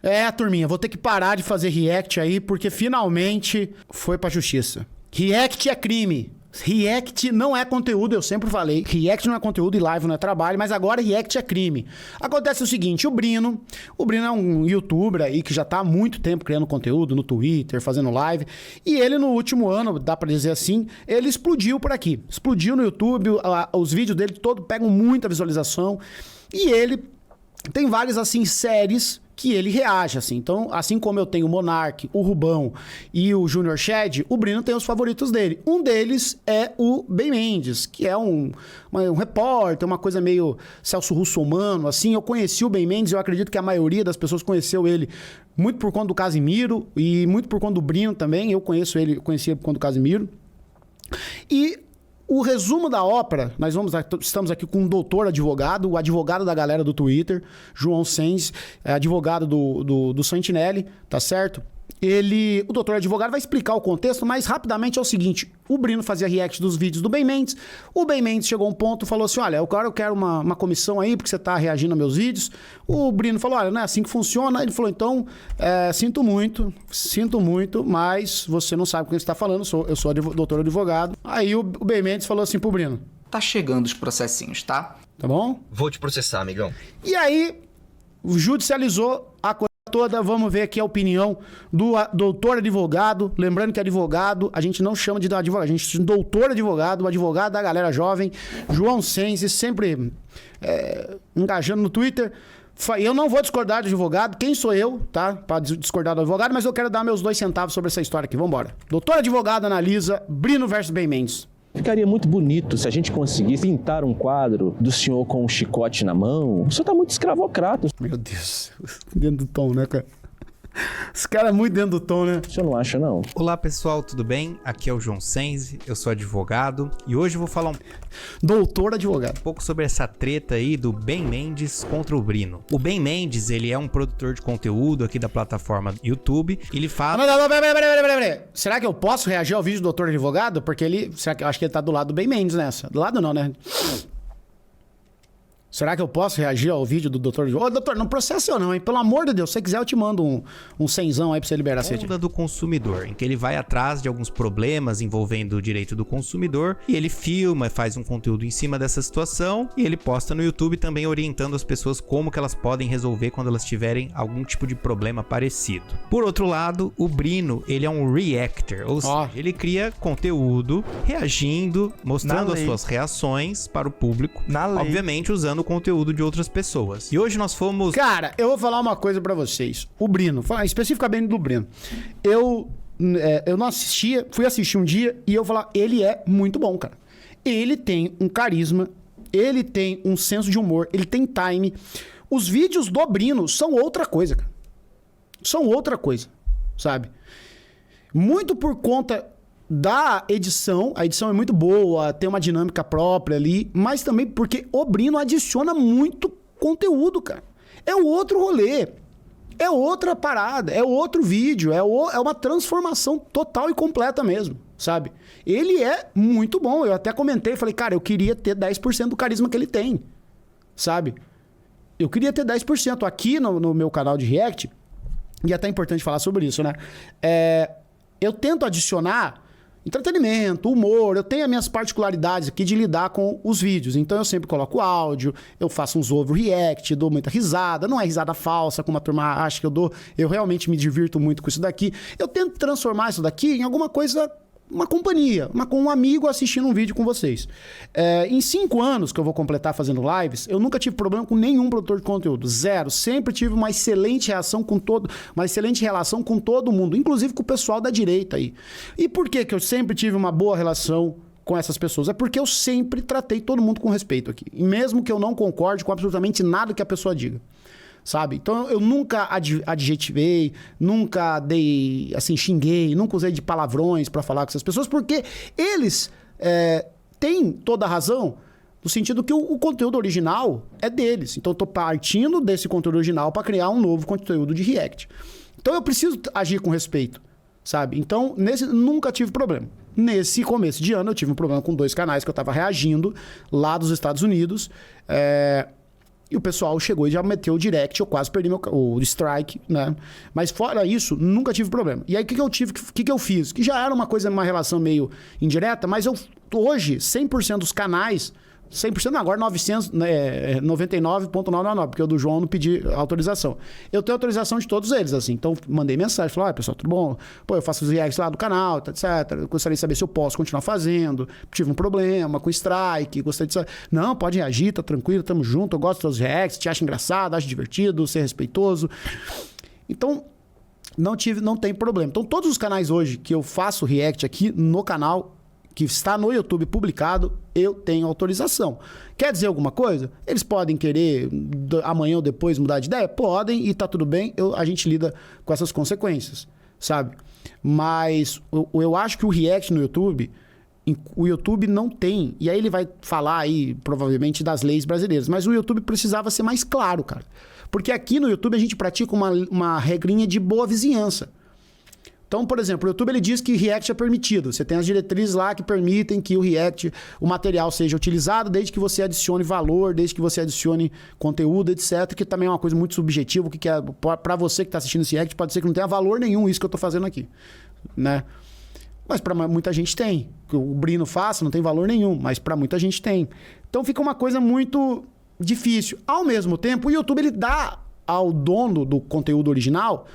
É, turminha, vou ter que parar de fazer react aí, porque finalmente foi pra justiça. React é crime. React não é conteúdo, eu sempre falei. React não é conteúdo e live não é trabalho, mas agora React é crime. Acontece o seguinte, o Brino é um youtuber aí que já tá há muito tempo criando conteúdo no Twitter, fazendo live, e ele no último ano, dá pra dizer assim, ele explodiu por aqui. Explodiu no YouTube, os vídeos dele todos pegam muita visualização, e ele tem várias, assim, séries que ele reage, assim. Então, assim como eu tenho o Monark, o Rubão e o Junior Shed, o Brino tem os favoritos dele. Um deles é o Ben Mendes, que é um repórter, uma coisa meio Celso Russomano, assim. Eu conheci o Ben Mendes, eu acredito que a maioria das pessoas conheceu ele muito por conta do Casimiro e muito por conta do Brino também. Eu conheci ele por conta do Casimiro. E o resumo da ópera, estamos aqui com um doutor advogado, o advogado da galera do Twitter, João Sens, advogado do Santinelli, tá certo? O doutor advogado vai explicar o contexto, mas rapidamente é o seguinte, o Brino fazia react dos vídeos do Ben Mendes, o Ben Mendes chegou a um ponto e falou assim, olha, eu quero uma comissão aí, porque você tá reagindo aos meus vídeos. O Brino falou, olha, não é assim que funciona. Ele falou, então, sinto muito, mas você não sabe com quem você tá falando, eu sou doutor advogado. Aí o Ben Mendes falou assim pro Brino, tá chegando os processinhos, tá? Tá bom? Vou te processar, amigão. E aí, judicializou a coisa toda. Vamos ver aqui a opinião do doutor advogado. Lembrando que advogado, a gente não chama de advogado, a gente chama de doutor advogado, o advogado da galera jovem, João Sense, sempre engajando no Twitter. Eu não vou discordar do advogado, quem sou eu, tá? Pra discordar do advogado, mas eu quero dar meus 2 centavos sobre essa história aqui. Vambora. Doutor advogado analisa Brino versus Ben Mendes. Ficaria muito bonito se a gente conseguisse pintar um quadro do senhor com um chicote na mão. O senhor tá muito escravocrata. Meu Deus, dentro do tom, né, cara? Esse cara é muito dentro do tom, né? O senhor não acha, não? Olá, pessoal, tudo bem? Aqui é o João Sense, eu sou advogado e hoje eu vou falar doutor advogado. Um pouco sobre essa treta aí do Ben Mendes contra o Brino. O Ben Mendes, ele é um produtor de conteúdo aqui da plataforma YouTube. Ele fala... Não, peraí. Será que eu posso reagir ao vídeo do doutor advogado? Porque eu acho que ele tá do lado do Ben Mendes nessa. Do lado não, né? Será que eu posso reagir ao vídeo do doutor? Ô, doutor, não processa eu não, hein? Pelo amor de Deus, se você quiser eu te mando um cenzão aí pra você liberar a sede. Onda do consumidor, em que ele vai atrás de alguns problemas envolvendo o direito do consumidor e ele filma, faz um conteúdo em cima dessa situação e ele posta no YouTube também orientando as pessoas como que elas podem resolver quando elas tiverem algum tipo de problema parecido. Por outro lado, o Brino, ele é um reactor, ou seja, ele cria conteúdo reagindo, mostrando as suas reações para o público, obviamente usando o conteúdo de outras pessoas. E hoje nós fomos... Cara, eu vou falar uma coisa pra vocês. O Brino, especificamente do Brino. Eu não assistia, fui assistir um dia e eu falar, ele é muito bom, cara. Ele tem um carisma, ele tem um senso de humor, ele tem time. Os vídeos do Brino são outra coisa, cara. São outra coisa, sabe? Muito por conta da edição, a edição é muito boa, tem uma dinâmica própria ali, mas também porque o Brino adiciona muito conteúdo, cara. É outro rolê, é outra parada, é outro vídeo, é uma transformação total e completa mesmo, sabe? Ele é muito bom, eu até comentei, falei, cara, eu queria ter 10% do carisma que ele tem, sabe? Eu queria ter 10% aqui no meu canal de React, e é até importante falar sobre isso, né? Eu tento adicionar entretenimento, humor, eu tenho as minhas particularidades aqui de lidar com os vídeos. Então eu sempre coloco áudio, eu faço uns overreact, dou muita risada, não é risada falsa, como a turma acha que eu dou. Eu realmente me divirto muito com isso daqui. Eu tento transformar isso daqui em alguma coisa, uma companhia, com um amigo assistindo um vídeo com vocês. Em 5 anos que eu vou completar fazendo lives, eu nunca tive problema com nenhum produtor de conteúdo. Zero. Sempre tive uma excelente relação com todo mundo, inclusive com o pessoal da direita aí. E por que eu sempre tive uma boa relação com essas pessoas? É porque eu sempre tratei todo mundo com respeito aqui. E mesmo que eu não concorde com absolutamente nada que a pessoa diga. Sabe? Então eu nunca adjetivei, nunca dei, assim, xinguei, nunca usei de palavrões pra falar com essas pessoas, porque eles têm toda a razão no sentido que o conteúdo original é deles. Então eu tô partindo desse conteúdo original pra criar um novo conteúdo de React. Então eu preciso agir com respeito, sabe? Então nunca tive problema. Nesse começo de ano eu tive um problema com 2 canais que eu tava reagindo lá dos Estados Unidos, E o pessoal chegou e já meteu o direct, eu quase perdi o strike, né? Mas fora isso, nunca tive problema. E aí, o que eu fiz? Que já era uma relação meio indireta, mas hoje, 100% dos canais... 100% não, agora 999,999, porque o do João não pedi autorização. Eu tenho autorização de todos eles, assim. Então, mandei mensagem, falei, pessoal, tudo bom? Pô, eu faço os reacts lá do canal, etc. Eu gostaria de saber se eu posso continuar fazendo. Tive um problema com o strike, gostaria de saber. Não, pode reagir, tá tranquilo, tamo junto, eu gosto dos seus reacts, te acho engraçado, acho divertido, ser respeitoso. Então, não tem problema. Então, todos os canais hoje que eu faço react aqui no canal, que está no YouTube publicado, eu tenho autorização. Quer dizer alguma coisa? Eles podem querer amanhã ou depois mudar de ideia? Podem, e tá tudo bem, a gente lida com essas consequências, sabe? Mas eu acho que o react no YouTube, o YouTube não tem, e aí ele vai falar aí, provavelmente, das leis brasileiras, mas o YouTube precisava ser mais claro, cara. Porque aqui no YouTube a gente pratica uma regrinha de boa vizinhança. Então, por exemplo, o YouTube ele diz que React é permitido. Você tem as diretrizes lá que permitem que o material seja utilizado desde que você adicione valor, desde que você adicione conteúdo, etc. Que também é uma coisa muito subjetiva. O que é para você que está assistindo esse React, pode ser que não tenha valor nenhum isso que eu estou fazendo aqui, né? Mas para muita gente tem. O Brino faz, não tem valor nenhum, mas para muita gente tem. Então fica uma coisa muito difícil. Ao mesmo tempo, o YouTube ele dá ao dono do conteúdo original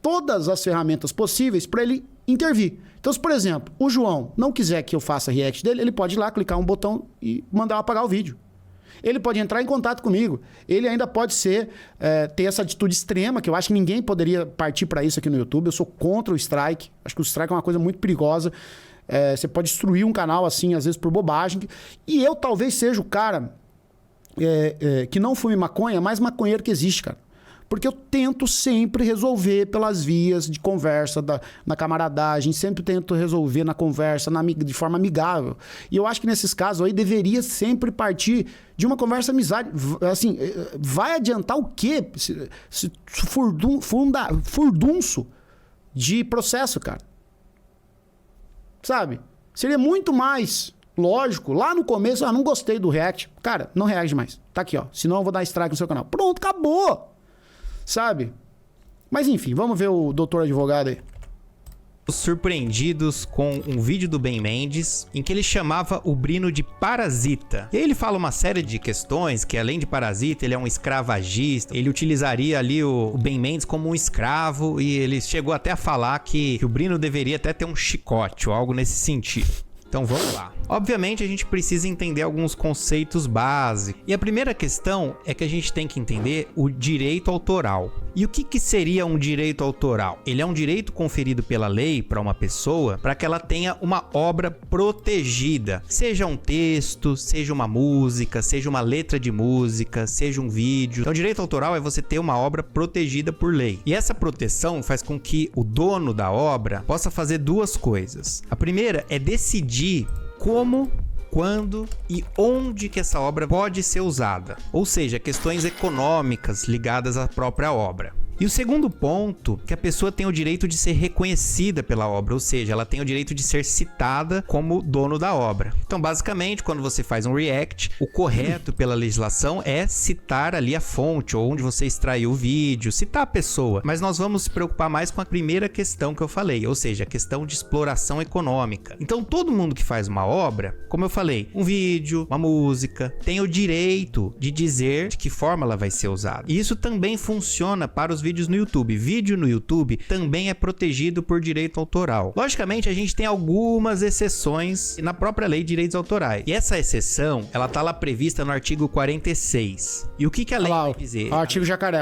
todas as ferramentas possíveis para ele intervir. Então, se, por exemplo, o João não quiser que eu faça react dele, ele pode ir lá, clicar um botão e mandar eu apagar o vídeo. Ele pode entrar em contato comigo. Ele ainda pode ter essa atitude extrema, que eu acho que ninguém poderia partir para isso aqui no YouTube. Eu sou contra o strike. Acho que o strike é uma coisa muito perigosa. Você pode destruir um canal assim, às vezes por bobagem. E eu talvez seja o cara que não fume maconha, mais maconheiro que existe, cara. Porque eu tento sempre resolver pelas vias de conversa, na camaradagem, sempre tento resolver na conversa, de forma amigável. E eu acho que nesses casos aí deveria sempre partir de uma conversa amizade. Assim, vai adiantar o quê? Furdunço de processo, cara. Sabe? Seria muito mais lógico. Lá no começo, não gostei do react. Cara, não reage mais. Tá aqui, ó. Senão eu vou dar strike no seu canal. Pronto, acabou. Sabe? Mas enfim, vamos ver o doutor advogado aí. Surpreendidos com um vídeo do Ben Mendes em que ele chamava o Brino de parasita. E aí ele fala uma série de questões que, além de parasita, ele é um escravagista. Ele utilizaria ali o Ben Mendes como um escravo e ele chegou até a falar que o Brino deveria até ter um chicote ou algo nesse sentido. Então vamos lá. Obviamente a gente precisa entender alguns conceitos básicos. E a primeira questão é que a gente tem que entender o direito autoral. E o que seria um direito autoral? Ele é um direito conferido pela lei para uma pessoa para que ela tenha uma obra protegida. Seja um texto, seja uma música, seja uma letra de música, seja um vídeo. Então o direito autoral é você ter uma obra protegida por lei. E essa proteção faz com que o dono da obra possa fazer duas coisas. A primeira é decidir como, quando e onde que essa obra pode ser usada, ou seja, questões econômicas ligadas à própria obra. E o segundo ponto, que a pessoa tem o direito de ser reconhecida pela obra, ou seja, ela tem o direito de ser citada como dono da obra. Então, basicamente, quando você faz um react, o correto pela legislação é citar ali a fonte, ou onde você extraiu o vídeo, citar a pessoa. Mas nós vamos se preocupar mais com a primeira questão que eu falei, ou seja, a questão de exploração econômica. Então, todo mundo que faz uma obra, como eu falei, um vídeo, uma música, tem o direito de dizer de que forma ela vai ser usada. E isso também funciona para os vídeos no YouTube. Vídeo no YouTube também é protegido por direito autoral. Logicamente, a gente tem algumas exceções na própria lei de direitos autorais. E essa exceção, ela tá lá prevista no artigo 46. E o que a lei vai dizer? O artigo jacaré.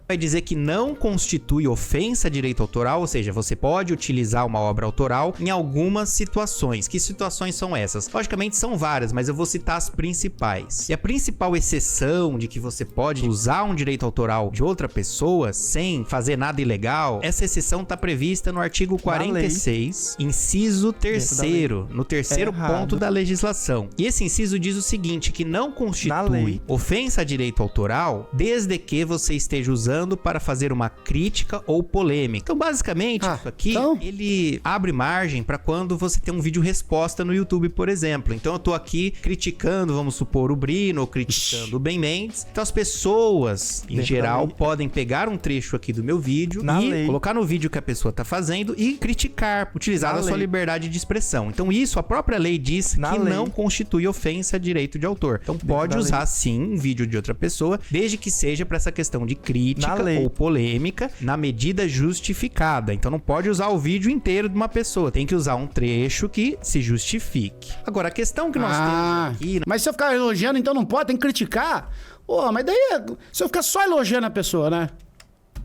Vai dizer que não constitui ofensa a direito autoral, ou seja, você pode utilizar uma obra autoral em algumas situações. Que situações são essas? Logicamente, são várias, mas eu vou citar as principais. E a principal exceção de que você pode usar um direito autoral de outra pessoa boa, sem fazer nada ilegal, essa exceção tá prevista no artigo 46, inciso 3º, no terceiro ponto da legislação. E esse inciso diz o seguinte, que não constitui ofensa a direito autoral desde que você esteja usando para fazer uma crítica ou polêmica. Então, basicamente, isso aqui, ele abre margem para quando você tem um vídeo resposta no YouTube, por exemplo. Então, eu tô aqui criticando, vamos supor, o Brino, ou criticando o Ben Mendes. Então, as pessoas, em geral, podem pegar um trecho aqui do meu vídeo e colocar no vídeo que a pessoa tá fazendo e criticar, utilizar a sua liberdade de expressão. Então, isso, a própria lei diz que não constitui ofensa a direito de autor. Então, pode usar, sim, um vídeo de outra pessoa, desde que seja para essa questão de crítica ou polêmica, na medida justificada. Então, não pode usar o vídeo inteiro de uma pessoa. Tem que usar um trecho que se justifique. Agora, a questão que nós temos aqui... Mas se eu ficar elogiando, então não pode? Tem que criticar? Pô, mas daí... Se eu ficar só elogiando a pessoa, né?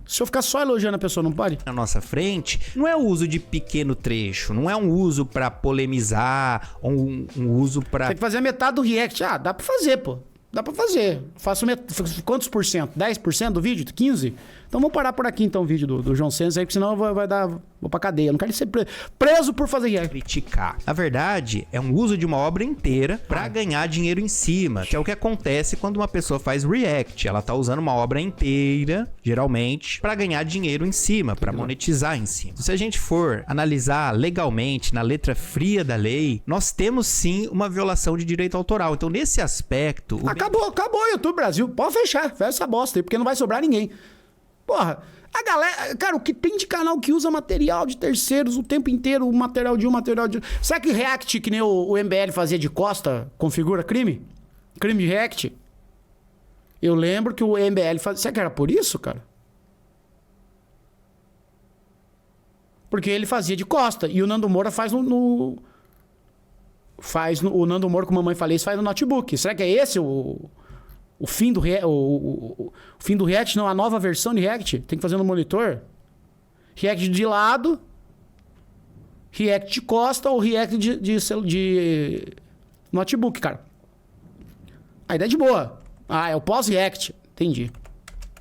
Se eu ficar só elogiando a pessoa, não pode? Na nossa frente, não é o uso de pequeno trecho, não é um uso pra polemizar, ou um uso pra... Tem que fazer a metade do react. Ah, dá pra fazer, pô. Dá pra fazer. Faço quantos por cento? 10% do vídeo? 15%? Então vamos parar por aqui então o vídeo do João Senso aí, porque senão vai dar... Vou pra cadeia. Eu não quero ser preso por fazer react. Criticar. Na verdade, é um uso de uma obra inteira pra ganhar dinheiro em cima, que é o que acontece quando uma pessoa faz react. Ela tá usando uma obra inteira, geralmente, pra ganhar dinheiro em cima, pra monetizar em cima. Se a gente for analisar legalmente, na letra fria da lei, nós temos sim uma violação de direito autoral. Então, nesse aspecto... Acabou o YouTube Brasil. Pode fechar. Fecha essa bosta aí, porque não vai sobrar ninguém. Porra, a galera... Cara, o que tem de canal que usa material de terceiros o tempo inteiro, o material de um, material de... Será que react, que nem o MBL fazia de costa, configura crime? Crime de react? Eu lembro que o MBL fazia... Será que era por isso, cara? Porque ele fazia de costa. E o Nando Moura faz o Nando Moura, como a mamãe falei, faz no notebook. Será que é esse o fim do o fim do React? Não, a nova versão de React. Tem que fazer no monitor. React de lado, React de costa ou React de notebook, cara. A ideia é de boa. Ah, é o pós-React. Entendi.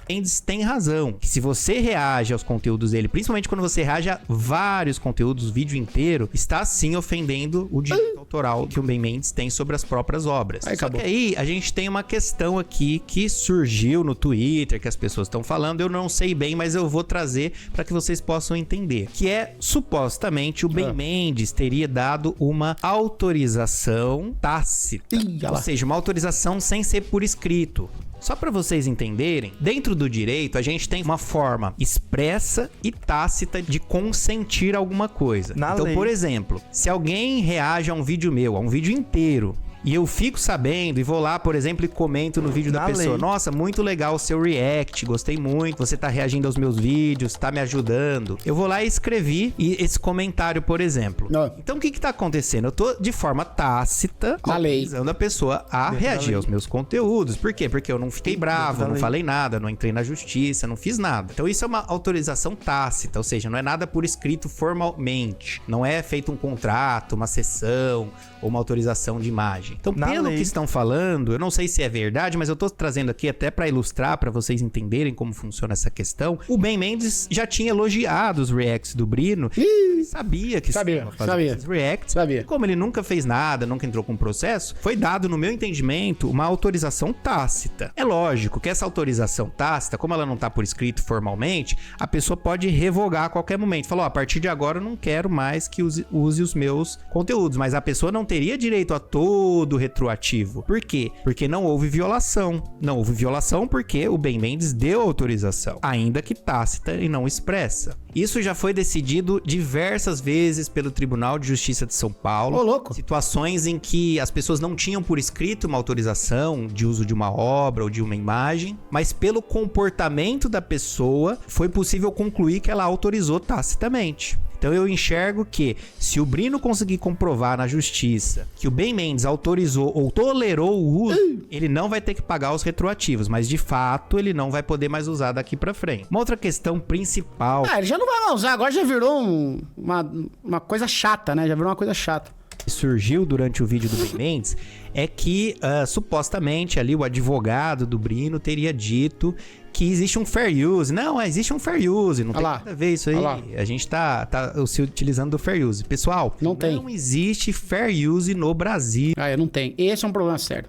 Mendes tem razão. Que se você reage aos conteúdos dele, principalmente quando você reage a vários conteúdos, o vídeo inteiro, está sim ofendendo o direito autoral que o Ben Mendes tem sobre as próprias obras. Só que aí a gente tem uma questão aqui que surgiu no Twitter, que as pessoas estão falando, eu não sei bem, mas eu vou trazer para que vocês possam entender. Que é, supostamente, o Ben Mendes teria dado uma autorização tácita. Ou seja, uma autorização sem ser por escrito. Só para vocês entenderem, dentro do direito a gente tem uma forma expressa e tácita de consentir alguma coisa. Então, por exemplo, se alguém reage a um vídeo meu, a um vídeo inteiro, e eu fico sabendo e vou lá, por exemplo, e comento no vídeo da pessoa, nossa, muito legal o seu react, gostei muito, você tá reagindo aos meus vídeos, tá me ajudando. Eu vou lá e escrevi esse comentário, por exemplo. Então, o que tá acontecendo? Eu tô, de forma tácita, autorizando a pessoa a reagir aos meus conteúdos. Por quê? Porque eu não fiquei bravo, não falei nada, não entrei na justiça, não fiz nada. Então, isso é uma autorização tácita, ou seja, não é nada por escrito formalmente. Não é feito um contrato, uma sessão ou uma autorização de imagem. Então, pelo que estão falando, eu não sei se é verdade, mas eu tô trazendo aqui até para ilustrar, para vocês entenderem como funciona essa questão. O Ben Mendes já tinha elogiado os reacts do Brino. Ele sabia que estava fazendo esses reacts. E como ele nunca fez nada, nunca entrou com um processo, foi dado, no meu entendimento, uma autorização tácita. É lógico que essa autorização tácita, como ela não tá por escrito formalmente, a pessoa pode revogar a qualquer momento. Falou, a partir de agora eu não quero mais que use os meus conteúdos. Mas a pessoa não teria direito a todo retroativo. Por quê? Porque não houve violação. Não houve violação porque o Ben Mendes deu autorização, ainda que tácita e não expressa. Isso já foi decidido diversas vezes pelo Tribunal de Justiça de São Paulo. Ô, louco. Situações em que as pessoas não tinham por escrito uma autorização de uso de uma obra ou de uma imagem, mas pelo comportamento da pessoa foi possível concluir que ela autorizou tacitamente. Então eu enxergo que se o Brino conseguir comprovar na justiça que o Ben Mendes autorizou ou tolerou o uso, ele não vai ter que pagar os retroativos, mas de fato ele não vai poder mais usar daqui pra frente. Uma outra questão principal... ele já não vai mais usar, agora já virou uma coisa chata, né? Já virou uma coisa chata. Surgiu durante o vídeo do Ben Mendes é que supostamente ali o advogado do Brino teria dito que existe um fair use. Não, existe um fair use. Não tem nada a ver isso aí. A gente tá se utilizando do fair use. Pessoal, não existe fair use no Brasil. Não tem. Esse é um problema sério.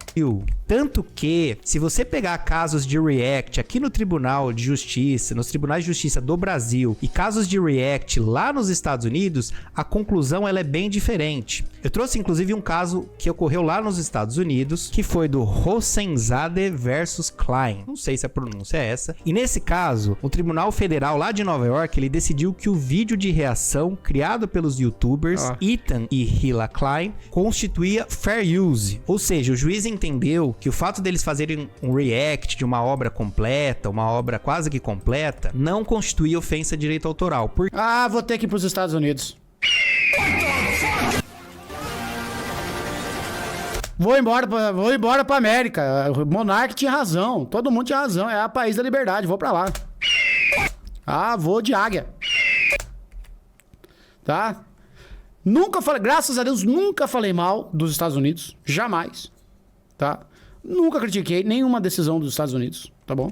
Tanto que, se você pegar casos de React aqui no Tribunal de Justiça, nos Tribunais de Justiça do Brasil, e casos de React lá nos Estados Unidos, a conclusão ela é bem diferente. Eu trouxe, inclusive, um caso que ocorreu lá nos Estados Unidos, que foi do Hosseinzadeh versus Klein. Não sei se a pronúncia é essa. E nesse caso, o Tribunal Federal lá de Nova York, ele decidiu que o vídeo de reação criado pelos YouTubers Ethan e Hila Klein constituía fair use. Ou seja, o juiz entendeu que o fato deles fazerem um react de uma obra completa, uma obra quase que completa, não constituía ofensa de direito autoral. Vou ter que ir pros Estados Unidos. Vou embora pra América. O Monark tinha razão. Todo mundo tinha razão. É o país da liberdade. Vou pra lá. Vou de águia. Tá? Nunca falei, graças a Deus, nunca falei mal dos Estados Unidos. Jamais. Tá? Nunca critiquei nenhuma decisão dos Estados Unidos. Tá bom?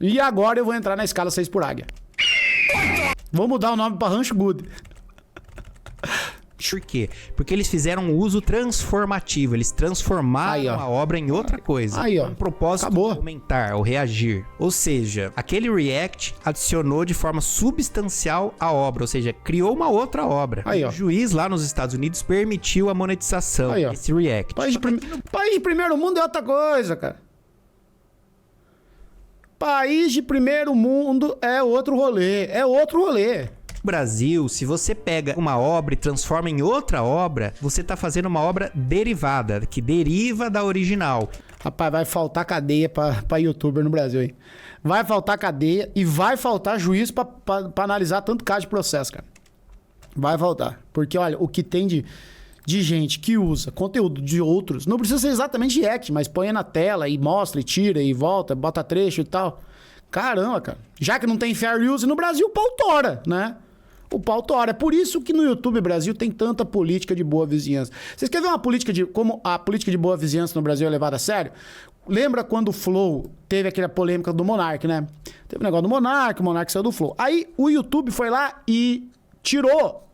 E agora eu vou entrar na escala 6 por águia. Vou mudar o nome pra Rancho Good. Por quê? Porque eles fizeram um uso transformativo. Eles transformaram a obra em outra coisa. Com um propósito de aumentar ou reagir. Ou seja, aquele React adicionou de forma substancial a obra. Ou seja, criou uma outra obra. O juiz lá nos Estados Unidos permitiu a monetização desse React. País de primeiro mundo é outra coisa, cara. País de primeiro mundo é outro rolê. É outro rolê. Brasil, se você pega uma obra e transforma em outra obra, você tá fazendo uma obra derivada, que deriva da original. Rapaz, vai faltar cadeia pra youtuber no Brasil, hein? Vai faltar cadeia e vai faltar juiz pra analisar tanto caso de processo, cara. Vai faltar. Porque, olha, o que tem de gente que usa conteúdo de outros, não precisa ser exatamente react, mas põe na tela e mostra, e tira, e volta, bota trecho e tal. Caramba, cara. Já que não tem fair use no Brasil, o pau tora, né? O pau tora. É por isso que no YouTube Brasil tem tanta política de boa vizinhança. Vocês querem ver uma política como a política de boa vizinhança no Brasil é levada a sério? Lembra quando o Flow teve aquela polêmica do Monark, né? Teve um negócio do Monark, o Monark saiu do Flow. Aí o YouTube foi lá e tirou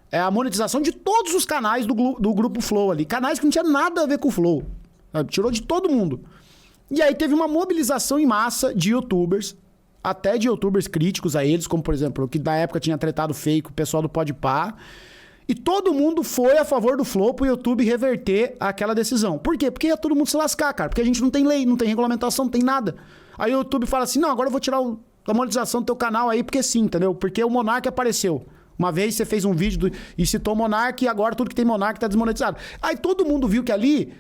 a monetização de todos os canais do grupo Flow ali. Canais que não tinha nada a ver com o Flow. Tirou de todo mundo. E aí teve uma mobilização em massa de YouTubers, até de YouTubers críticos a eles, como por exemplo, o que na época tinha tretado fake, o pessoal do Podpah. E todo mundo foi a favor do Flow pro YouTube reverter aquela decisão. Por quê? Porque ia todo mundo se lascar, cara. Porque a gente não tem lei, não tem regulamentação, não tem nada. Aí o YouTube fala assim, não, agora eu vou tirar a monetização do teu canal aí, porque sim, entendeu? Porque o Monark apareceu. Uma vez você fez um vídeo e citou o Monark e agora tudo que tem Monark tá desmonetizado. Aí todo mundo viu que ali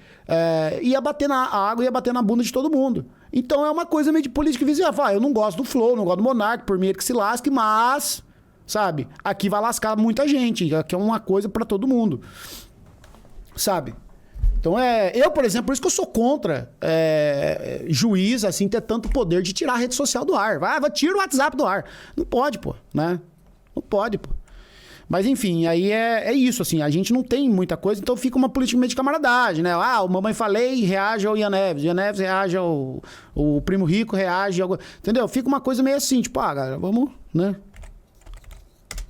ia bater na água, ia bater na bunda de todo mundo. Então é uma coisa meio de política vizinha. Eu não gosto do Flow, não gosto do Monark, por mim ele que se lasque, mas, sabe, aqui vai lascar muita gente. Aqui é uma coisa pra todo mundo. Sabe? Então eu, por exemplo, por isso que eu sou contra juiz, assim, ter tanto poder de tirar a rede social do ar. Tira o WhatsApp do ar. Não pode, pô, né? Não pode, pô. Mas enfim, aí é isso, assim, a gente não tem muita coisa, então fica uma política meio de camaradagem, né? O Mamãe Falei reage ao Ian Neves, Ian Neves reage ao o Primo Rico, reage ao... Entendeu? Fica uma coisa meio assim, tipo, galera, vamos, né?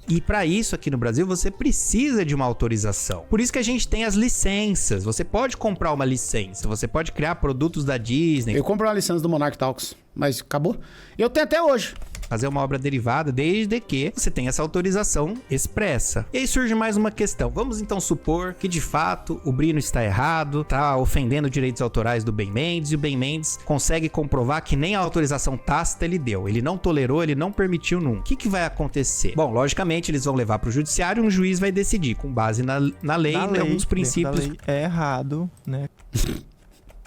E para isso aqui no Brasil você precisa de uma autorização. Por isso que a gente tem as licenças. Você pode comprar uma licença, você pode criar produtos da Disney. Eu comprei uma licença do Monarch Talks, mas acabou. Eu tenho até hoje. Fazer uma obra derivada desde que você tenha essa autorização expressa. E aí surge mais uma questão. Vamos então supor que de fato o Brino está errado, está ofendendo direitos autorais do Ben Mendes e o Ben Mendes consegue comprovar que nem a autorização tácita ele deu. Ele não tolerou, ele não permitiu nunca. O que vai acontecer? Bom, logicamente eles vão levar para o judiciário e um juiz vai decidir com base na lei e alguns princípios. Lei é errado, né?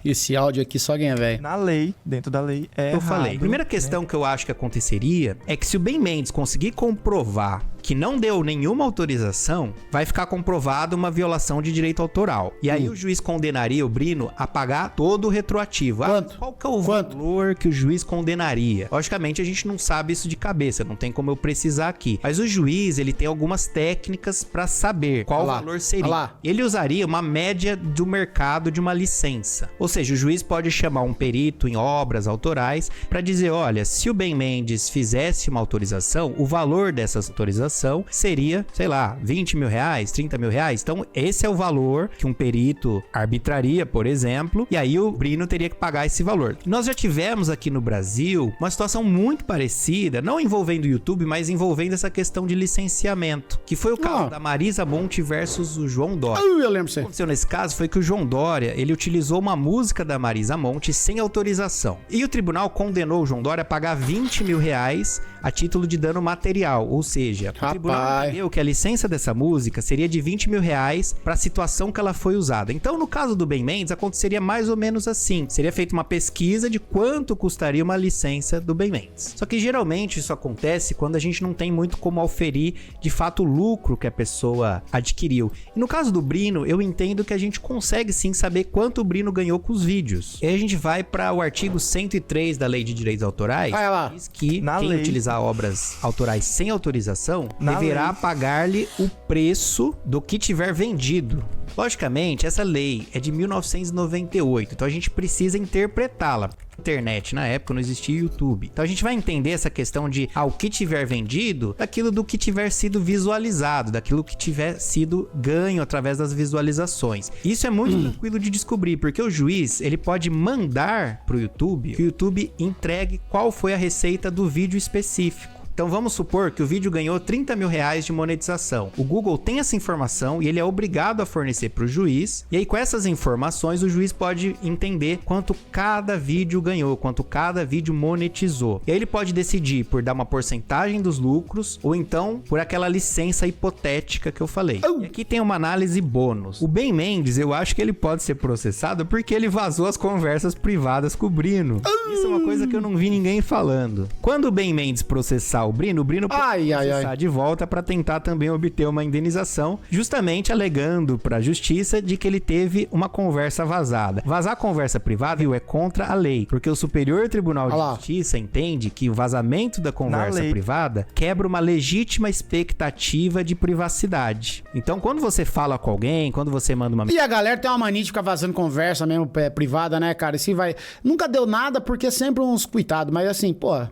Esse áudio aqui só ganha, velho. Na lei, dentro da lei, é errado. Eu falei. A primeira questão que eu acho que aconteceria é que se o Ben Mendes conseguir comprovar que não deu nenhuma autorização, vai ficar comprovada uma violação de direito autoral. E aí o juiz condenaria o Brino a pagar todo o retroativo. Quanto? Qual que é o Quanto? valor que o juiz condenaria? Logicamente, a gente não sabe isso de cabeça, não tem como eu precisar aqui. Mas o juiz, ele tem algumas técnicas para saber qual o valor seria. Ele usaria uma média do mercado de uma licença. Ou seja, o juiz pode chamar um perito em obras autorais para dizer, olha, se o Ben Mendes fizesse uma autorização, o valor dessa autorização seria, sei lá, 20 mil reais, 30 mil reais. Então, esse é o valor que um perito arbitraria, por exemplo, e aí o Brino teria que pagar esse valor. Nós já tivemos aqui no Brasil uma situação muito parecida, não envolvendo o YouTube, mas envolvendo essa questão de licenciamento, que foi o caso da Marisa Monte versus o João Dória. Eu lembro O que aconteceu nesse caso foi que o João Dória, ele utilizou uma música da Marisa Monte sem autorização. E o tribunal condenou o João Dória a pagar 20 mil reais a título de dano material. Ou seja, o tribunal entendeu que a licença dessa música seria de 20 mil reais para a situação que ela foi usada. Então, no caso do Ben Mendes, aconteceria mais ou menos assim. Seria feita uma pesquisa de quanto custaria uma licença do Ben Mendes. Só que geralmente isso acontece quando a gente não tem muito como auferir de fato o lucro que a pessoa adquiriu. E no caso do Brino, eu entendo que a gente consegue sim saber quanto o Brino ganhou com os vídeos. E aí a gente vai para o artigo 103 da Lei de Direitos Autorais, que diz que quem utilizar obras autorais sem autorização deverá pagar-lhe o preço do que tiver vendido. Logicamente, essa lei é de 1998, então a gente precisa interpretá-la. Internet, na época não existia YouTube. Então a gente vai entender essa questão de o que tiver vendido, daquilo do que tiver sido visualizado, daquilo que tiver sido ganho através das visualizações. Isso é muito tranquilo de descobrir, porque o juiz, ele pode mandar pro YouTube que o YouTube entregue qual foi a receita do vídeo específico. Então vamos supor que o vídeo ganhou 30 mil reais de monetização. O Google tem essa informação e ele é obrigado a fornecer para o juiz. E aí com essas informações o juiz pode entender quanto cada vídeo ganhou, quanto cada vídeo monetizou. E aí ele pode decidir por dar uma porcentagem dos lucros ou então por aquela licença hipotética que eu falei. E aqui tem uma análise bônus. O Ben Mendes, eu acho que ele pode ser processado porque ele vazou as conversas privadas com o Brino. Isso é uma coisa que eu não vi ninguém falando. Quando o Ben Mendes processar o Brino pode processar de volta para tentar também obter uma indenização, justamente alegando para a justiça de que ele teve uma conversa vazada. Vazar conversa privada é contra a lei, porque o Superior Tribunal de Justiça entende que o vazamento da conversa privada quebra uma legítima expectativa de privacidade. Então, quando você fala com alguém, quando você manda uma... E a galera tem uma mania de ficar vazando conversa mesmo privada, né, cara? E vai... Nunca deu nada porque é sempre uns coitados, mas assim, pô...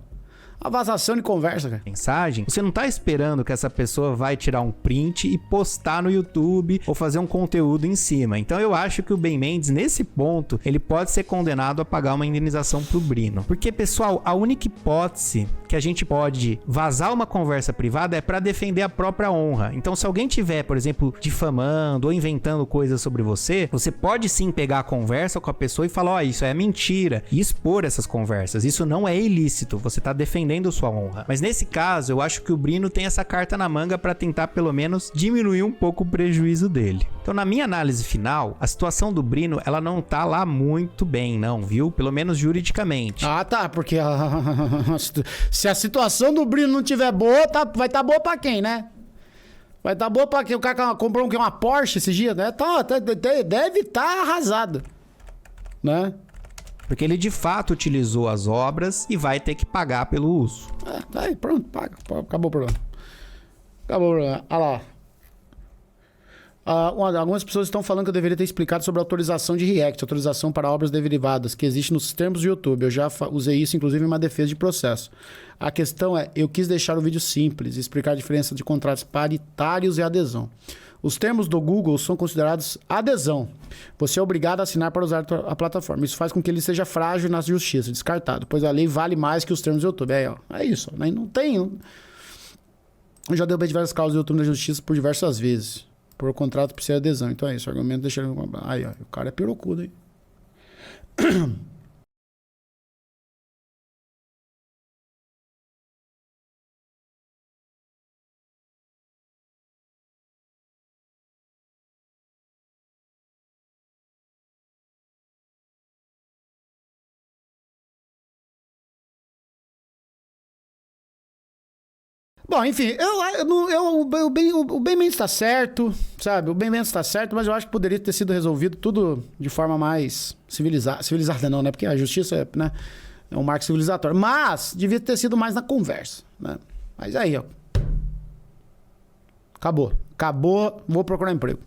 A vazação de conversa, cara. Mensagem, você não tá esperando que essa pessoa vai tirar um print e postar no YouTube ou fazer um conteúdo em cima. Então eu acho que o Ben Mendes, nesse ponto, ele pode ser condenado a pagar uma indenização pro Brino. Porque, pessoal, a única hipótese que a gente pode vazar uma conversa privada é para defender a própria honra. Então, se alguém tiver, por exemplo, difamando ou inventando coisas sobre você, você pode sim pegar a conversa com a pessoa e falar, isso é mentira, e expor essas conversas. Isso não é ilícito, você tá defendendo sua honra. Mas nesse caso, eu acho que o Brino tem essa carta na manga para tentar pelo menos diminuir um pouco o prejuízo dele. Então, na minha análise final, a situação do Brino, ela não tá lá muito bem, não, viu? Pelo menos juridicamente. Ah, tá, porque se a situação do Brino não tiver boa, vai estar boa pra quem, né? Vai estar boa pra quem? O cara comprou uma Porsche esses dias, né? Deve estar arrasado, né? Porque ele de fato utilizou as obras e vai ter que pagar pelo uso. Tá aí, pronto, paga. Acabou o problema. Acabou o problema. Olha lá. Algumas pessoas estão falando que eu deveria ter explicado sobre a autorização de React, autorização para obras derivadas, que existe nos termos do YouTube. Eu já usei isso, inclusive, em uma defesa de processo. A questão é, eu quis deixar o vídeo simples e explicar a diferença de contratos paritários e adesão. Os termos do Google são considerados adesão. Você é obrigado a assinar para usar a plataforma. Isso faz com que ele seja frágil na justiça, descartado, pois a lei vale mais que os termos do YouTube. É isso. Não tem... Eu já derrubei diversas causas do YouTube na justiça por diversas vezes. Por contrato precisa de adesão. Então é isso. O argumento deixa ele... Aí, ó. O cara é pirocudo, hein? Bom, enfim, o Ben Mendes tá certo, sabe? O Ben Mendes tá certo, mas eu acho que poderia ter sido resolvido tudo de forma mais civilizada. Civilizada não, né? Porque a justiça né, é um marco civilizatório. Mas devia ter sido mais na conversa, né? Mas aí, ó. Acabou. Vou procurar emprego.